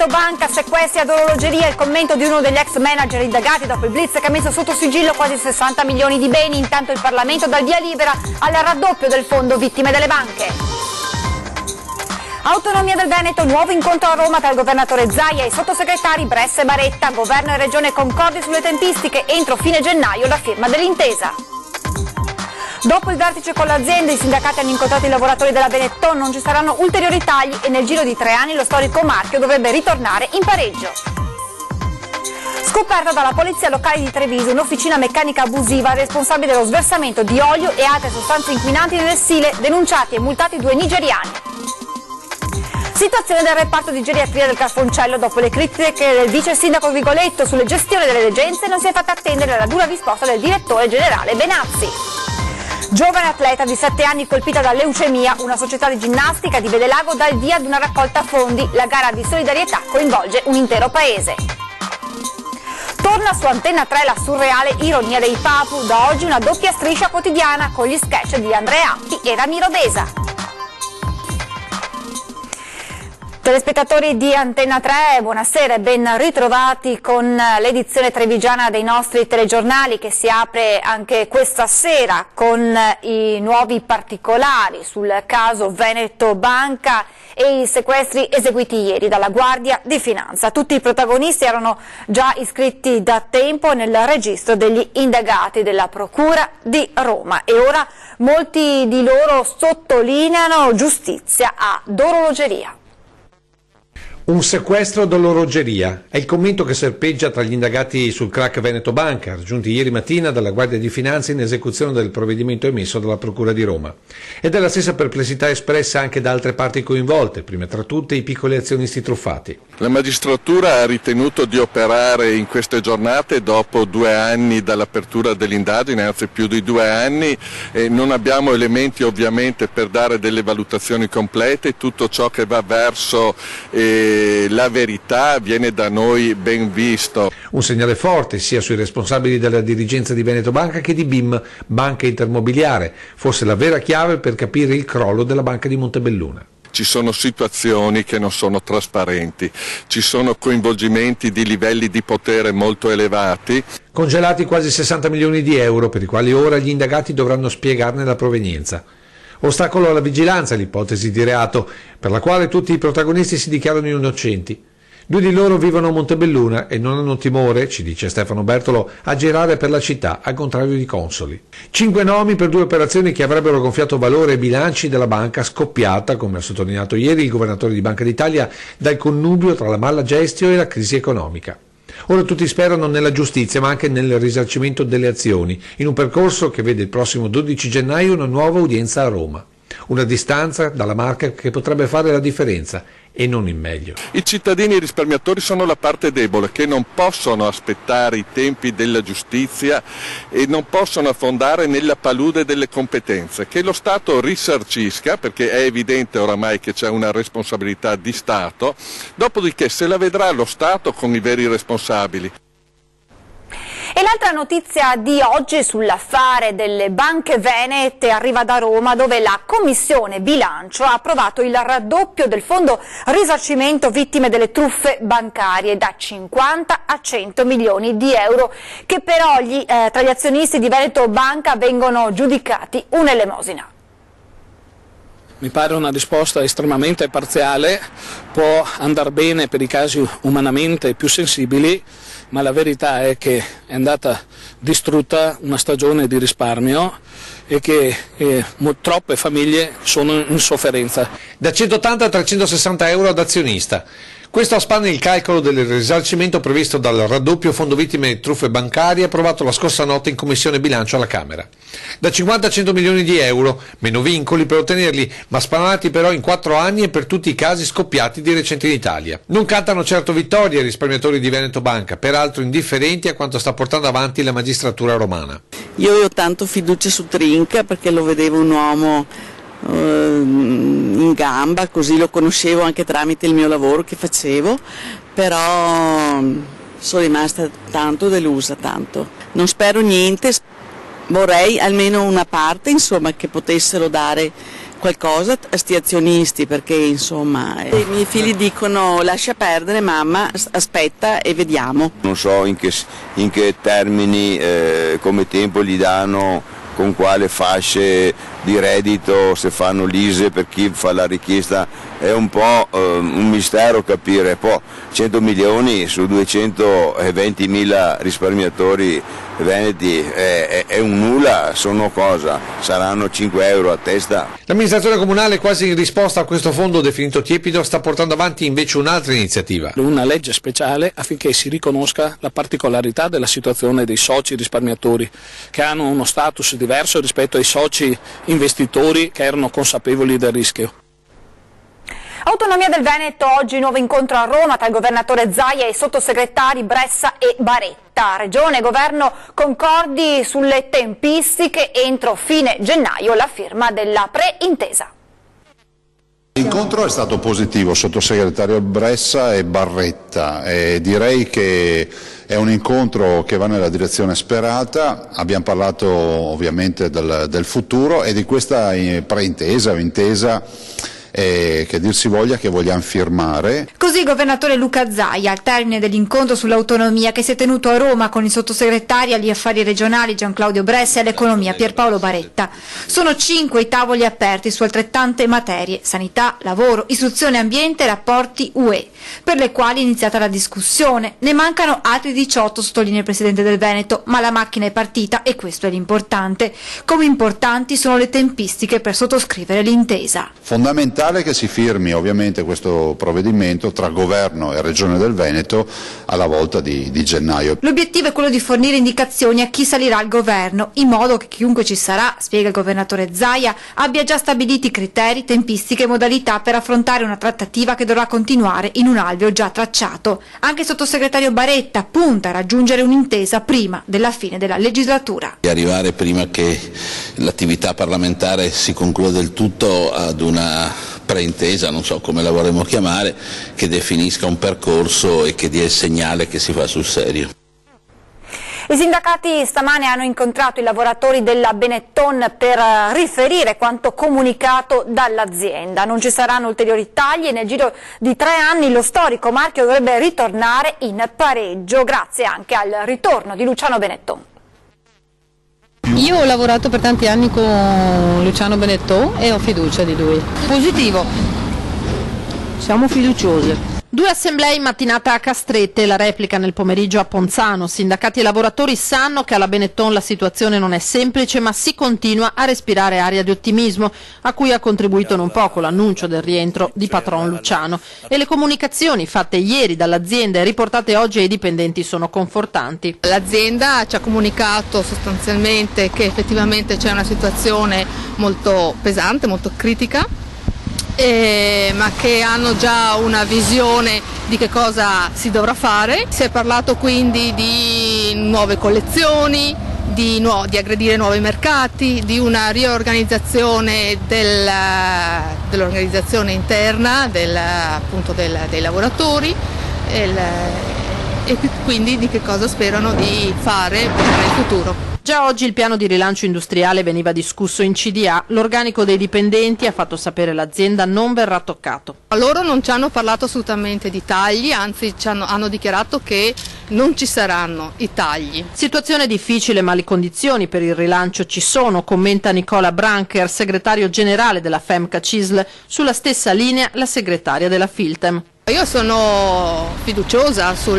Veneto Banca, sequestri ad orologeria, il commento di uno degli ex manager indagati dopo il blitz che ha messo sotto sigillo quasi 60 milioni di beni. Intanto il Parlamento dà il via libera al raddoppio del fondo vittime delle banche. Autonomia del Veneto, nuovo incontro a Roma tra il governatore Zaia e i sottosegretari Bressa e Baretta. Governo e Regione concordi sulle tempistiche, entro fine gennaio la firma dell'intesa. Dopo il vertice con l'azienda, i sindacati hanno incontrato i lavoratori della Benetton, non ci saranno ulteriori tagli e nel giro di 3 anni lo storico marchio dovrebbe ritornare in pareggio. Scoperta dalla polizia locale di Treviso un'officina meccanica abusiva responsabile dello sversamento di olio e altre sostanze inquinanti nelle stile, denunciati e multati 2 nigeriani. Situazione del reparto di geriatria del Carfoncello, dopo le critiche del vice sindaco Vigoletto sulle gestioni delle degenze non si è fatta attendere la dura risposta del direttore generale Benazzi. Giovane atleta di 7 anni colpita da leucemia, una società di ginnastica di Vedelago dà il via ad una raccolta fondi. La gara di solidarietà coinvolge un intero paese. Torna su Antenna 3 la surreale ironia dei Papu, da oggi una doppia striscia quotidiana con gli sketch di Andrea Appi e Ramiro Desa. Telespettatori di Antenna 3, buonasera e ben ritrovati con l'edizione trevigiana dei nostri telegiornali che si apre anche questa sera con i nuovi particolari sul caso Veneto Banca e i sequestri eseguiti ieri dalla Guardia di Finanza. Tutti i protagonisti erano già iscritti da tempo nel registro degli indagati della Procura di Roma e ora molti di loro sottolineano giustizia ad orologeria. Un sequestro dall'orologeria è il commento che serpeggia tra gli indagati sul crack Veneto Banca, raggiunti ieri mattina dalla Guardia di Finanza in esecuzione del provvedimento emesso dalla Procura di Roma. Ed è la stessa perplessità espressa anche da altre parti coinvolte, prima tra tutte i piccoli azionisti truffati. La magistratura ha ritenuto di operare in queste giornate dopo 2 anni dall'apertura dell'indagine, anzi più di 2 anni, e non abbiamo elementi ovviamente per dare delle valutazioni complete. Tutto ciò che va verso la verità viene da noi ben visto. Un segnale forte sia sui responsabili della dirigenza di Veneto Banca che di BIM, Banca Intermobiliare, forse la vera chiave per capire il crollo della Banca di Montebelluna. Ci sono situazioni che non sono trasparenti, ci sono coinvolgimenti di livelli di potere molto elevati. Congelati quasi 60 milioni di euro per i quali ora gli indagati dovranno spiegarne la provenienza. Ostacolo alla vigilanza l'ipotesi di reato, per la quale tutti i protagonisti si dichiarano innocenti. 2 di loro vivono a Montebelluna e non hanno timore, ci dice Stefano Bertolo, a girare per la città, al contrario di Consoli. 5 nomi per 2 operazioni che avrebbero gonfiato valore e bilanci della banca, scoppiata, come ha sottolineato ieri il governatore di Banca d'Italia, dal connubio tra la mala gestio e la crisi economica. Ora tutti sperano nella giustizia ma anche nel risarcimento delle azioni, in un percorso che vede il prossimo 12 gennaio una nuova udienza a Roma. Una distanza dalla Marca che potrebbe fare la differenza e non il meglio. I cittadini e i risparmiatori sono la parte debole, che non possono aspettare i tempi della giustizia e non possono affondare nella palude delle competenze. Che lo Stato risarcisca, perché è evidente oramai che c'è una responsabilità di Stato, dopodiché se la vedrà lo Stato con i veri responsabili. E l'altra notizia di oggi sull'affare delle banche venete arriva da Roma, dove la Commissione Bilancio ha approvato il raddoppio del fondo risarcimento vittime delle truffe bancarie da 50 a 100 milioni di euro, che però tra gli azionisti di Veneto Banca vengono giudicati un'elemosina. Mi pare una risposta estremamente parziale, può andare bene per i casi umanamente più sensibili, ma la verità è che è andata distrutta una stagione di risparmio e che troppe famiglie sono in sofferenza. Da 180 a 360 euro ad azionista. Questo spanne il calcolo del risarcimento previsto dal raddoppio fondo vittime di truffe bancarie approvato la scorsa notte in Commissione Bilancio alla Camera. Da 50 a 100 milioni di euro, meno vincoli per ottenerli, ma spalmati però in 4 anni e per tutti i casi scoppiati di recente in Italia. Non cantano certo vittorie i risparmiatori di Veneto Banca, peraltro indifferenti a quanto sta portando avanti la magistratura romana. Io avevo tanto fiducia su Trinca perché lo vedevo un uomo in gamba, così lo conoscevo anche tramite il mio lavoro che facevo, però sono rimasta tanto delusa, tanto. Non spero niente, vorrei almeno una parte, insomma, che potessero dare qualcosa a sti azionisti, perché insomma i miei figli dicono lascia perdere mamma, aspetta e vediamo. Non so in che termini, come tempo gli danno, con quale fasce di reddito, se fanno l'ISEE per chi fa la richiesta, è un po' un mistero capire. Poi 100 milioni su 220.000 risparmiatori veneti è un nulla, sono cosa? Saranno 5 euro a testa. L'amministrazione comunale, quasi in risposta a questo fondo definito tiepido, sta portando avanti invece un'altra iniziativa. Una legge speciale affinché si riconosca la particolarità della situazione dei soci risparmiatori, che hanno uno status diverso rispetto ai soci investitori che erano consapevoli del rischio. Autonomia del Veneto, oggi nuovo incontro a Roma tra il governatore Zaia e i sottosegretari Bressa e Baretta. Regione e governo concordi sulle tempistiche, entro fine gennaio la firma della preintesa. L'incontro è stato positivo, sottosegretario Bressa e Baretta, e direi che è un incontro che va nella direzione sperata. Abbiamo parlato ovviamente del futuro e di questa preintesa o intesa che dir si voglia che vogliamo firmare. Così il governatore Luca Zaia al termine dell'incontro sull'autonomia che si è tenuto a Roma con i sottosegretari agli affari regionali Gianclaudio Bressa e all'economia Pierpaolo Baretta. Sono 5 i tavoli aperti su altrettante materie: sanità, lavoro, istruzione, ambiente e rapporti UE, per le quali è iniziata la discussione. Ne mancano altri 18, sottolinea il presidente del Veneto, ma la macchina è partita e questo è l'importante. Come importanti sono le tempistiche per sottoscrivere l'intesa. Fondamentale che si firmi ovviamente questo provvedimento tra governo e regione del Veneto alla volta di gennaio. L'obiettivo è quello di fornire indicazioni a chi salirà al governo, in modo che chiunque ci sarà, spiega il governatore Zaia, abbia già stabiliti criteri, tempistiche e modalità per affrontare una trattativa che dovrà continuare in un alveo già tracciato. Anche il sottosegretario Baretta punta a raggiungere un'intesa prima della fine della legislatura. E arrivare prima che l'attività parlamentare si concluda del tutto ad una preintesa, non so come la vorremmo chiamare, che definisca un percorso e che dia il segnale che si fa sul serio. I sindacati stamane hanno incontrato i lavoratori della Benetton per riferire quanto comunicato dall'azienda. Non ci saranno ulteriori tagli e nel giro di 3 anni lo storico marchio dovrebbe ritornare in pareggio, grazie anche al ritorno di Luciano Benetton. Io ho lavorato per tanti anni con Luciano Benetton e ho fiducia di lui. Positivo, siamo fiduciosi. 2 assemblee in mattinata a Castrette, la replica nel pomeriggio a Ponzano. Sindacati e lavoratori sanno che alla Benetton la situazione non è semplice, ma si continua a respirare aria di ottimismo, a cui ha contribuito non poco l'annuncio del rientro di patron Luciano. E le comunicazioni fatte ieri dall'azienda e riportate oggi ai dipendenti sono confortanti. L'azienda ci ha comunicato sostanzialmente che effettivamente c'è una situazione molto pesante, molto critica, ma che hanno già una visione di che cosa si dovrà fare. Si è parlato quindi di nuove collezioni, di aggredire nuovi mercati, di una riorganizzazione dell'organizzazione interna dei lavoratori e quindi di che cosa sperano di fare nel futuro. Già oggi il piano di rilancio industriale veniva discusso in CDA, l'organico dei dipendenti ha fatto sapere l'azienda non verrà toccato. Loro non ci hanno parlato assolutamente di tagli, anzi hanno dichiarato che non ci saranno i tagli. Situazione difficile ma le condizioni per il rilancio ci sono, commenta Nicola Brancher, segretario generale della FEMCA CISL, sulla stessa linea la segretaria della Filtem. Io sono fiduciosa su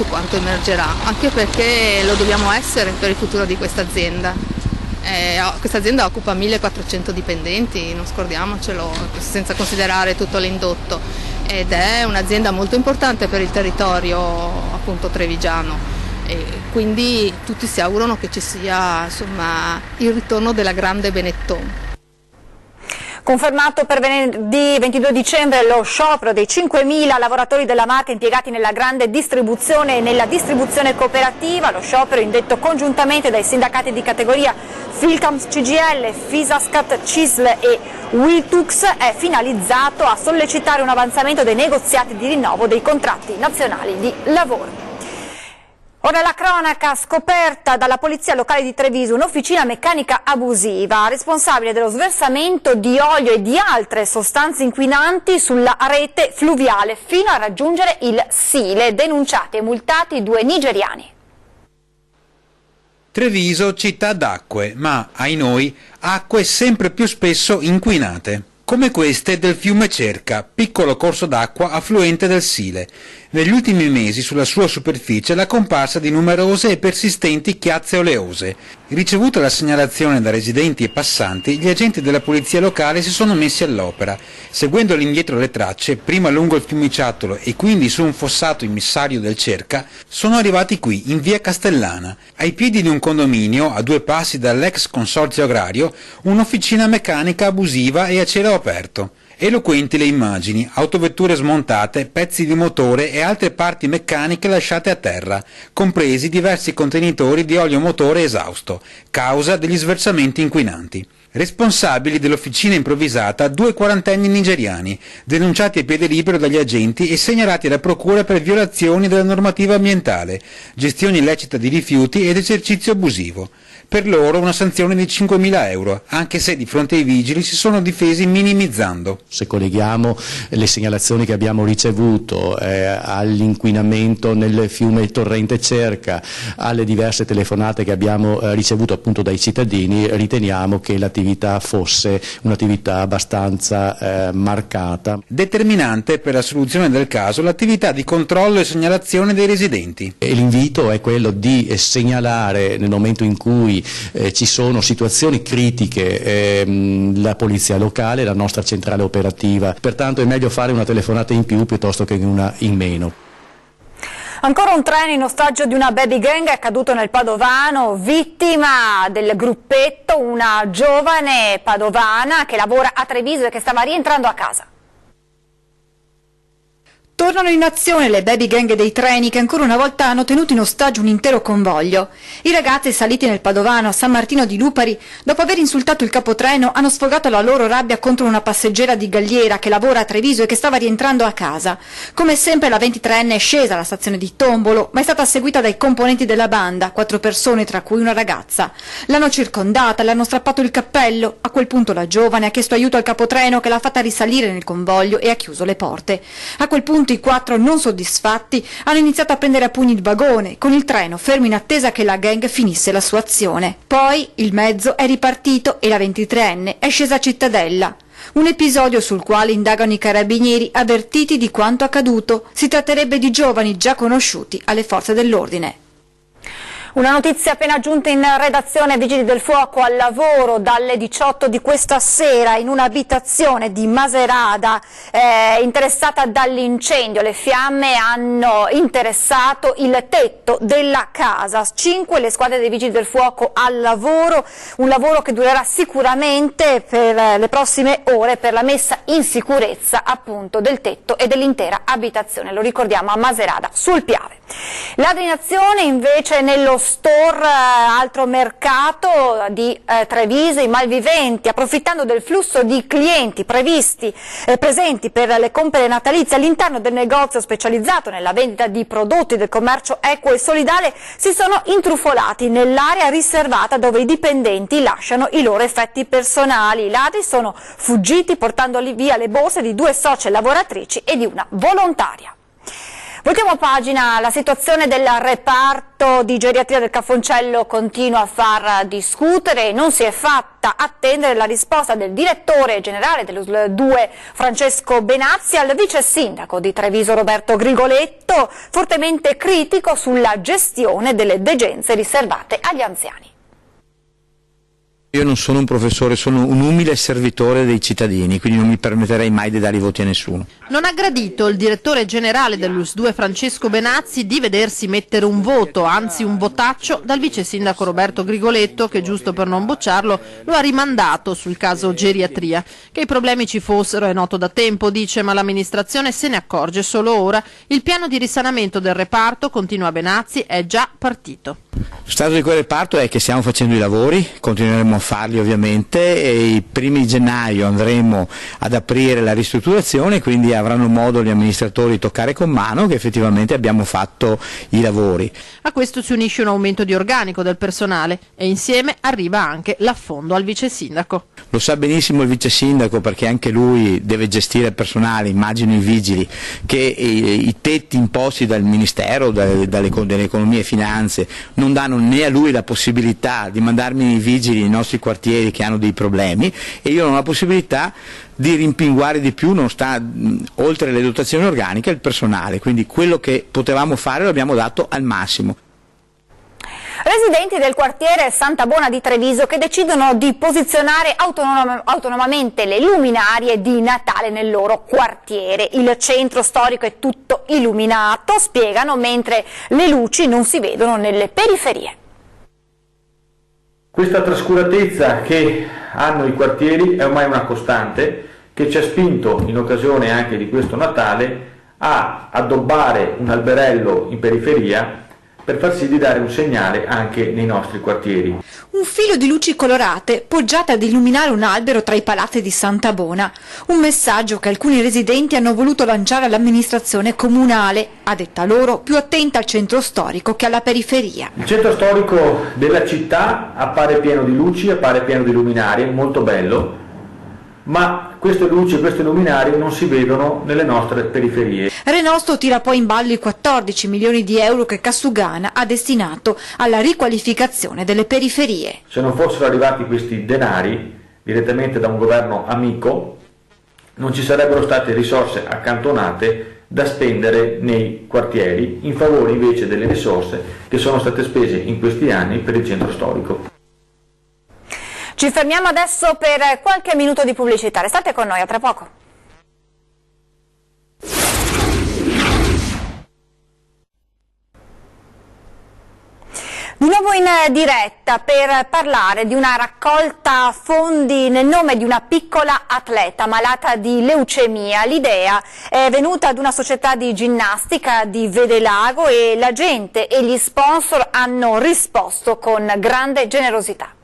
quanto emergerà, anche perché lo dobbiamo essere per il futuro di questa azienda. Questa azienda occupa 1400 dipendenti, non scordiamocelo, senza considerare tutto l'indotto, ed è un'azienda molto importante per il territorio appunto trevigiano. E quindi tutti si augurano che ci sia insomma, il ritorno della grande Benetton. Confermato per venerdì 22 dicembre lo sciopero dei 5.000 lavoratori della marca impiegati nella grande distribuzione e nella distribuzione cooperativa. Lo sciopero indetto congiuntamente dai sindacati di categoria Filcams CGL, Fisascat, CISL e Wiltux è finalizzato a sollecitare un avanzamento dei negoziati di rinnovo dei contratti nazionali di lavoro. Ora la cronaca, scoperta dalla polizia locale di Treviso un'officina meccanica abusiva responsabile dello sversamento di olio e di altre sostanze inquinanti sulla rete fluviale fino a raggiungere il Sile. Denunciati e multati 2 nigeriani. Treviso, città d'acque, ma, ai noi, acque sempre più spesso inquinate, come queste del fiume Cerca, piccolo corso d'acqua affluente del Sile. Negli ultimi mesi sulla sua superficie la comparsa di numerose e persistenti chiazze oleose. Ricevuta la segnalazione da residenti e passanti, gli agenti della polizia locale si sono messi all'opera. Seguendo all'indietro le tracce, prima lungo il fiumiciattolo e quindi su un fossato immissario del Cerca, sono arrivati qui, in via Castellana, ai piedi di un condominio, a 2 passi dall'ex consorzio agrario, un'officina meccanica abusiva e a cielo aperto. Eloquenti le immagini, autovetture smontate, pezzi di motore e altre parti meccaniche lasciate a terra, compresi diversi contenitori di olio motore esausto, causa degli sversamenti inquinanti. Responsabili dell'officina improvvisata 2 quarantenni nigeriani, denunciati a piede libero dagli agenti e segnalati alla procura per violazioni della normativa ambientale, gestione illecita di rifiuti ed esercizio abusivo. Per loro una sanzione di 5.000 euro, anche se di fronte ai vigili si sono difesi minimizzando. Se colleghiamo le segnalazioni che abbiamo ricevuto all'inquinamento nel fiume Torrente Cerca, alle diverse telefonate che abbiamo ricevuto appunto dai cittadini, riteniamo che l'attività fosse un'attività abbastanza marcata. Determinante per la soluzione del caso l'attività di controllo e segnalazione dei residenti. E l'invito è quello di segnalare nel momento in cui ci sono situazioni critiche la polizia locale, la nostra centrale operativa, pertanto è meglio fare una telefonata in più piuttosto che una in meno. Ancora un treno in ostaggio di una baby gang è caduto nel Padovano, vittima del gruppetto una giovane padovana che lavora a Treviso e che stava rientrando a casa. Tornano in azione le baby gang dei treni che ancora una volta hanno tenuto in ostaggio un intero convoglio. I ragazzi saliti nel Padovano a San Martino di Lupari, dopo aver insultato il capotreno, hanno sfogato la loro rabbia contro una passeggera di Galliera che lavora a Treviso e che stava rientrando a casa. Come sempre la 23enne è scesa alla stazione di Tombolo, ma è stata seguita dai componenti della banda, 4 persone tra cui una ragazza. L'hanno circondata, le hanno strappato il cappello. A quel punto la giovane ha chiesto aiuto al capotreno che l'ha fatta risalire nel convoglio e ha chiuso le porte. A quel punto i 4 non soddisfatti hanno iniziato a prendere a pugni il vagone, con il treno fermo in attesa che la gang finisse la sua azione. Poi il mezzo è ripartito e la 23enne è scesa a Cittadella. Un episodio sul quale indagano i carabinieri avvertiti di quanto accaduto. Si tratterebbe di giovani già conosciuti alle forze dell'ordine. Una notizia appena giunta in redazione: Vigili del Fuoco al lavoro dalle 18 di questa sera in un'abitazione di Maserada interessata dall'incendio. Le fiamme hanno interessato il tetto della casa. 5 le squadre dei Vigili del Fuoco al lavoro, un lavoro che durerà sicuramente per le prossime ore per la messa in sicurezza appunto del tetto e dell'intera abitazione. Lo ricordiamo a Maserada sul Piave. Ladri in azione invece nello store altro mercato di Treviso. I malviventi, approfittando del flusso di clienti presenti per le compere natalizie all'interno del negozio specializzato nella vendita di prodotti del commercio equo e solidale, si sono intrufolati nell'area riservata dove i dipendenti lasciano i loro effetti personali. I ladri sono fuggiti portando via le borse di 2 socie lavoratrici e di una volontaria. Voltiamo pagina. La situazione del reparto di geriatria del Cafoncello continua a far discutere e non si è fatta attendere la risposta del direttore generale dello SL2 Francesco Benazzi al vice sindaco di Treviso Roberto Grigoletto, fortemente critico sulla gestione delle degenze riservate agli anziani. Io non sono un professore, sono un umile servitore dei cittadini, quindi non mi permetterei mai di dare i voti a nessuno. Non ha gradito il direttore generale dell'US2 Francesco Benazzi di vedersi mettere un voto, anzi un votaccio, dal vice sindaco Roberto Grigoletto che, giusto per non bocciarlo, lo ha rimandato sul caso geriatria. Che i problemi ci fossero è noto da tempo, dice, ma l'amministrazione se ne accorge solo ora. Il piano di risanamento del reparto, continua Benazzi, è già partito. Lo stato di quel reparto è che stiamo facendo i lavori, continueremo a farli ovviamente, e i primi di gennaio andremo ad aprire la ristrutturazione, quindi avranno modo gli amministratori di toccare con mano che effettivamente abbiamo fatto i lavori. A questo si unisce un aumento di organico del personale e insieme arriva anche l'affondo al vice sindaco. Lo sa benissimo il vice sindaco, perché anche lui deve gestire il personale, immagino i vigili, che i tetti imposti dal Ministero, dell'Economia e Finanze, non danno né a lui la possibilità di mandarmi i vigili nei nostri quartieri che hanno dei problemi, e io non ho la possibilità di rimpinguare di più, non sta oltre le dotazioni organiche, il personale, quindi quello che potevamo fare lo abbiamo dato al massimo. Residenti del quartiere Santa Bona di Treviso che decidono di posizionare autonomamente le luminarie di Natale nel loro quartiere. Il centro storico è tutto illuminato, spiegano, mentre le luci non si vedono nelle periferie. Questa trascuratezza che hanno i quartieri è ormai una costante che ci ha spinto, in occasione anche di questo Natale, a addobbare un alberello in periferia per far sì di dare un segnale anche nei nostri quartieri. Un filo di luci colorate poggiate ad illuminare un albero tra i palazzi di Santa Bona. Un messaggio che alcuni residenti hanno voluto lanciare all'amministrazione comunale, a detta loro più attenta al centro storico che alla periferia. Il centro storico della città appare pieno di luci, appare pieno di luminarie, molto bello, ma queste luci e queste luminarie non si vedono nelle nostre periferie. Renosto tira poi in ballo i 14 milioni di euro che Cassugana ha destinato alla riqualificazione delle periferie. Se non fossero arrivati questi denari direttamente da un governo amico, non ci sarebbero state risorse accantonate da spendere nei quartieri, in favore invece delle risorse che sono state spese in questi anni per il centro storico. Ci fermiamo adesso per qualche minuto di pubblicità, restate con noi, a tra poco. Di nuovo in diretta per parlare di una raccolta fondi nel nome di una piccola atleta malata di leucemia. L'idea è venuta ad una società di ginnastica di Vedelago e la gente e gli sponsor hanno risposto con grande generosità.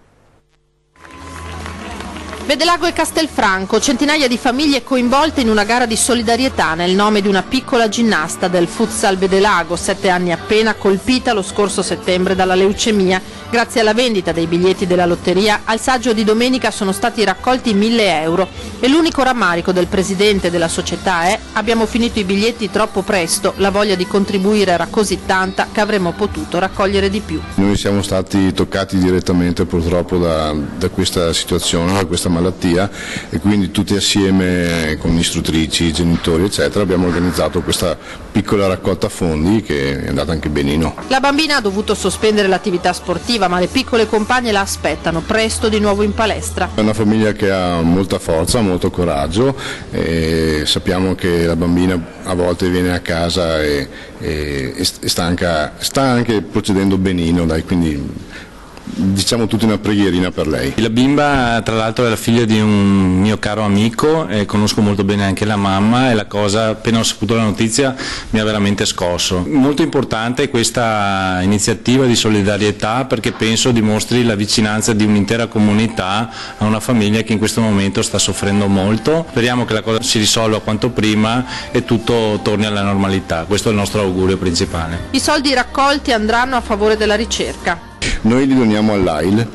Vedelago e Castelfranco, centinaia di famiglie coinvolte in una gara di solidarietà nel nome di una piccola ginnasta del futsal Vedelago, 7 anni appena, colpita lo scorso settembre dalla leucemia. Grazie alla vendita dei biglietti della lotteria, al saggio di domenica sono stati raccolti 1.000 euro e l'unico rammarico del presidente della società è: abbiamo finito i biglietti troppo presto, la voglia di contribuire era così tanta che avremmo potuto raccogliere di più. Noi siamo stati toccati direttamente purtroppo da questa situazione, da questa malattia, e quindi tutti assieme con istruttrici, genitori eccetera abbiamo organizzato questa piccola raccolta fondi che è andata anche benino. La bambina ha dovuto sospendere l'attività sportiva, ma le piccole compagne la aspettano presto di nuovo in palestra. È una famiglia che ha molta forza, molto coraggio, e sappiamo che la bambina a volte viene a casa e sta anche procedendo benino, quindi diciamo tutta una preghierina per lei. La bimba tra l'altro è la figlia di un mio caro amico e conosco molto bene anche la mamma, e la cosa, appena ho saputo la notizia, mi ha veramente scosso. Molto importante questa iniziativa di solidarietà, perché penso dimostri la vicinanza di un'intera comunità a una famiglia che in questo momento sta soffrendo molto. Speriamo che la cosa si risolva quanto prima e tutto torni alla normalità, questo è il nostro augurio principale. I soldi raccolti andranno a favore della ricerca. Noi li doniamo all'AIL,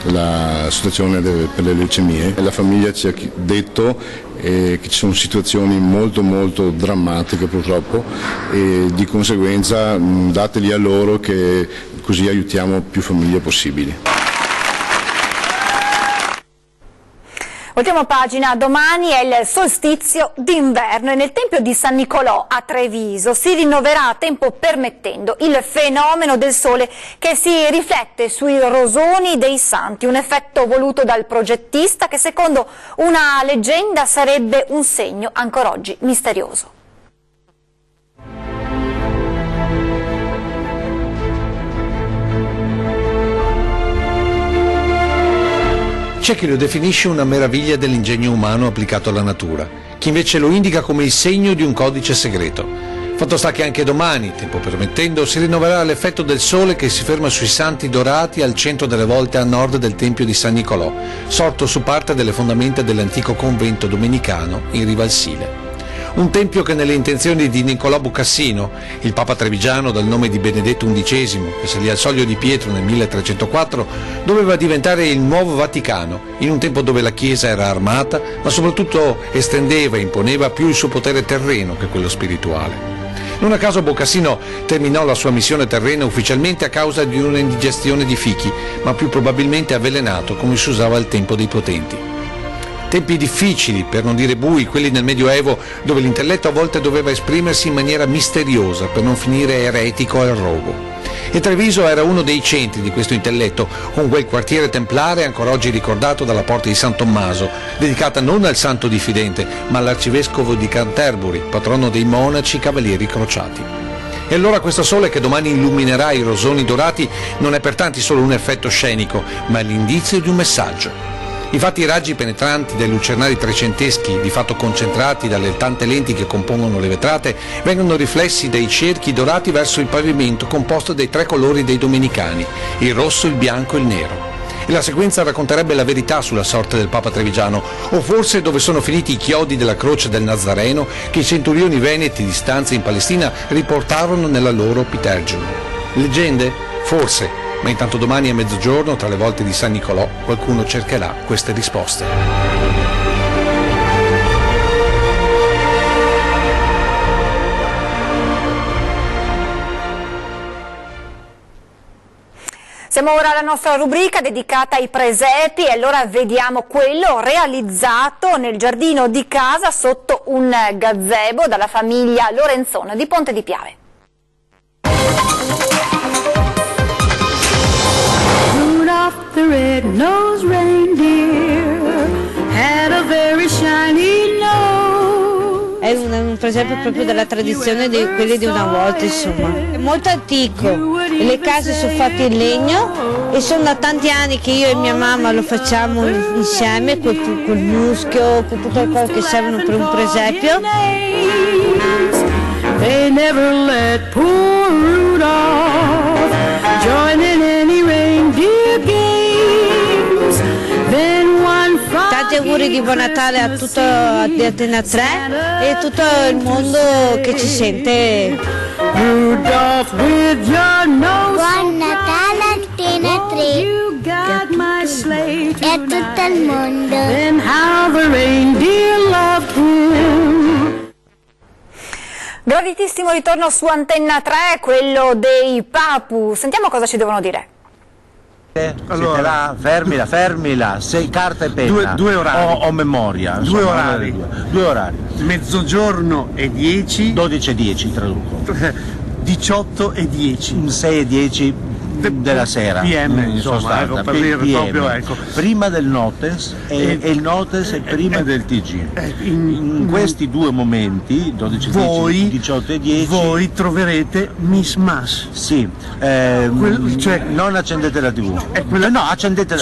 l'associazione per le leucemie. La famiglia ci ha detto che ci sono situazioni molto molto drammatiche purtroppo, e di conseguenza dateli a loro, che così aiutiamo più famiglie possibili. Ultima pagina, domani è il solstizio d'inverno e nel Tempio di San Nicolò a Treviso si rinnoverà, tempo permettendo, il fenomeno del sole che si riflette sui rosoni dei santi, un effetto voluto dal progettista che secondo una leggenda sarebbe un segno ancora oggi misterioso. C'è chi lo definisce una meraviglia dell'ingegno umano applicato alla natura, chi invece lo indica come il segno di un codice segreto. Fatto sta che anche domani, tempo permettendo, si rinnoverà l'effetto del sole che si ferma sui Santi Dorati al centro delle volte a nord del Tempio di San Nicolò, sorto su parte delle fondamenta dell'antico convento domenicano in riva al Sile. Un tempio che nelle intenzioni di Niccolò Bocassino, il Papa trevigiano dal nome di Benedetto XI, che salì al Soglio di Pietro nel 1304, doveva diventare il nuovo Vaticano, in un tempo dove la Chiesa era armata, ma soprattutto estendeva e imponeva più il suo potere terreno che quello spirituale. Non a caso Bocassino terminò la sua missione terrena ufficialmente a causa di una indigestione di fichi, ma più probabilmente avvelenato come si usava al tempo dei potenti. Tempi difficili, per non dire bui, quelli nel Medioevo, dove l'intelletto a volte doveva esprimersi in maniera misteriosa per non finire eretico al rogo. E Treviso era uno dei centri di questo intelletto, con quel quartiere templare ancora oggi ricordato dalla porta di San Tommaso, dedicata non al santo diffidente, ma all'arcivescovo di Canterbury, patrono dei monaci cavalieri crociati. E allora questo sole che domani illuminerà i rosoni dorati non è per tanti solo un effetto scenico, ma è l'indizio di un messaggio. Infatti i raggi penetranti dai lucernari trecenteschi, di fatto concentrati dalle tante lenti che compongono le vetrate, vengono riflessi dai cerchi dorati verso il pavimento composto dai tre colori dei domenicani, il rosso, il bianco e il nero. E la sequenza racconterebbe la verità sulla sorte del Papa trevigiano, o forse dove sono finiti i chiodi della croce del Nazareno che i centurioni veneti di stanza in Palestina riportarono nella loro Pitergium. Leggende? Forse. Ma intanto domani a mezzogiorno, tra le volte di San Nicolò, qualcuno cercherà queste risposte. Siamo ora alla nostra rubrica dedicata ai presepi e allora vediamo quello realizzato nel giardino di casa sotto un gazebo dalla famiglia Lorenzon di Ponte di Piave. The red-nosed reindeer had a very shiny nose. È un presepe proprio della tradizione di quelli di una volta, insomma. È molto antico, le case sono fatte in legno e sono da tanti anni che io e mia mamma lo facciamo insieme col muschio, con tutte le cose che servono per un presepio. They never let poor Rudolph join in any reindeer games. Tanti auguri di buon Natale a tutto Antena 3 e a tutto il mondo che ci sente. Buon Natale Antena 3 e a tutto il mondo. Then how the reindeer loved him. Graditissimo ritorno su Antenna 3, quello dei Papu. Sentiamo cosa ci devono dire. Allora, fermila, sei carta e penna. Due orari. O memoria. Due orari. Due orari. Mezzogiorno e 10. 12 e 10 traduco. 18 e 10. 6 e 10 della sera. PM, in insomma, sostanza. ecco, per dire proprio, ecco. Prima del notes e il notes è prima del TG. In questi due momenti, 12 e 10, 18 e 10, voi troverete Miss Mas. Sì, cioè, non accendete la TV. No, accendete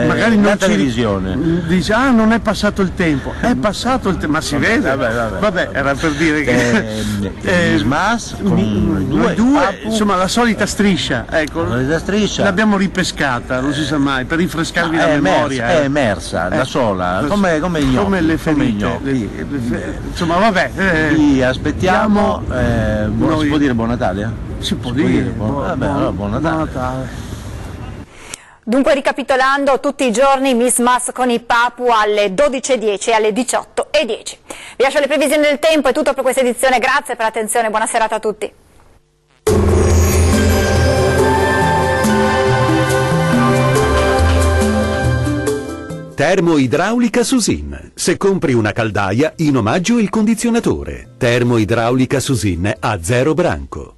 magari non la televisione. Dice, non è passato il tempo. È passato il tempo, ma si vede. Vabbè, era per dire che Miss Mas con due insomma la solita striscia, ecco. La striscia l'abbiamo ripescata, non si sa mai, per rinfrescarvi la memoria. È emersa da sola, come gnocchi, come le ferite. Insomma, vabbè. Vi aspettiamo. Si può dire buon Natale? Si può dire. Buon Natale. Dunque, ricapitolando, tutti i giorni Miss Mas con i Papu alle 12.10 e alle 18.10. Vi lascio le previsioni del tempo, è tutto per questa edizione, grazie per l'attenzione, buona serata a tutti. Termoidraulica Susin. Se compri una caldaia, in omaggio il condizionatore. Termoidraulica Susin a 0 branco.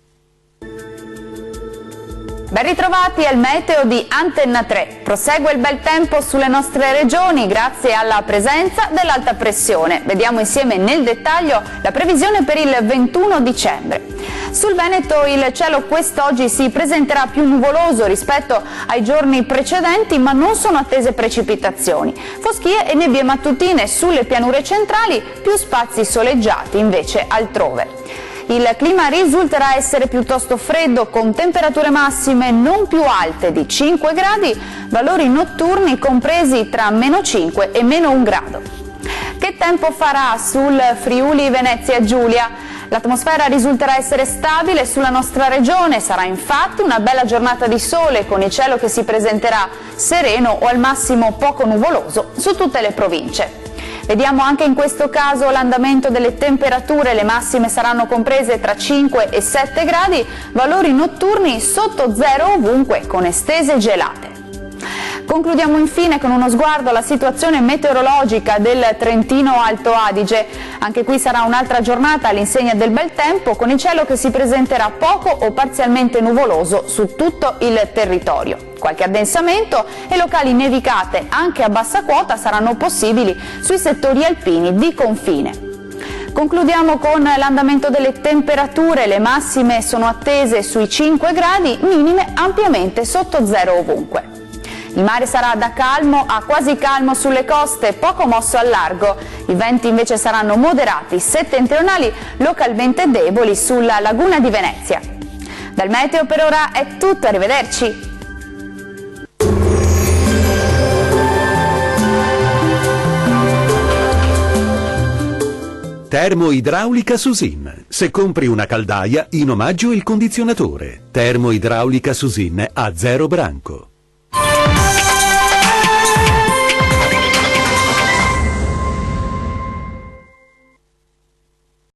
Ben ritrovati al meteo di Antenna 3. Prosegue il bel tempo sulle nostre regioni grazie alla presenza dell'alta pressione. Vediamo insieme nel dettaglio la previsione per il 21 dicembre. Sul Veneto il cielo quest'oggi si presenterà più nuvoloso rispetto ai giorni precedenti, ma non sono attese precipitazioni. Foschie e nebbie mattutine sulle pianure centrali, più spazi soleggiati invece altrove. Il clima risulterà essere piuttosto freddo, con temperature massime non più alte di 5 gradi, valori notturni compresi tra -5 e -1 grado. Che tempo farà sul Friuli Venezia Giulia? L'atmosfera risulterà essere stabile sulla nostra regione, sarà infatti una bella giornata di sole con il cielo che si presenterà sereno o al massimo poco nuvoloso su tutte le province. Vediamo anche in questo caso l'andamento delle temperature, le massime saranno comprese tra 5 e 7 gradi, valori notturni sotto zero ovunque con estese gelate. Concludiamo infine con uno sguardo alla situazione meteorologica del Trentino Alto Adige. Anche qui sarà un'altra giornata all'insegna del bel tempo, con il cielo che si presenterà poco o parzialmente nuvoloso su tutto il territorio. Qualche addensamento e locali nevicate anche a bassa quota saranno possibili sui settori alpini di confine. Concludiamo con l'andamento delle temperature, le massime sono attese sui 5 gradi, minime ampiamente sotto zero ovunque. Il mare sarà da calmo a quasi calmo sulle coste, poco mosso al largo. I venti invece saranno moderati, settentrionali, localmente deboli sulla laguna di Venezia. Dal meteo per ora è tutto, arrivederci. Termoidraulica Susin. Se compri una caldaia, in omaggio il condizionatore. Termoidraulica Susin a zero branco.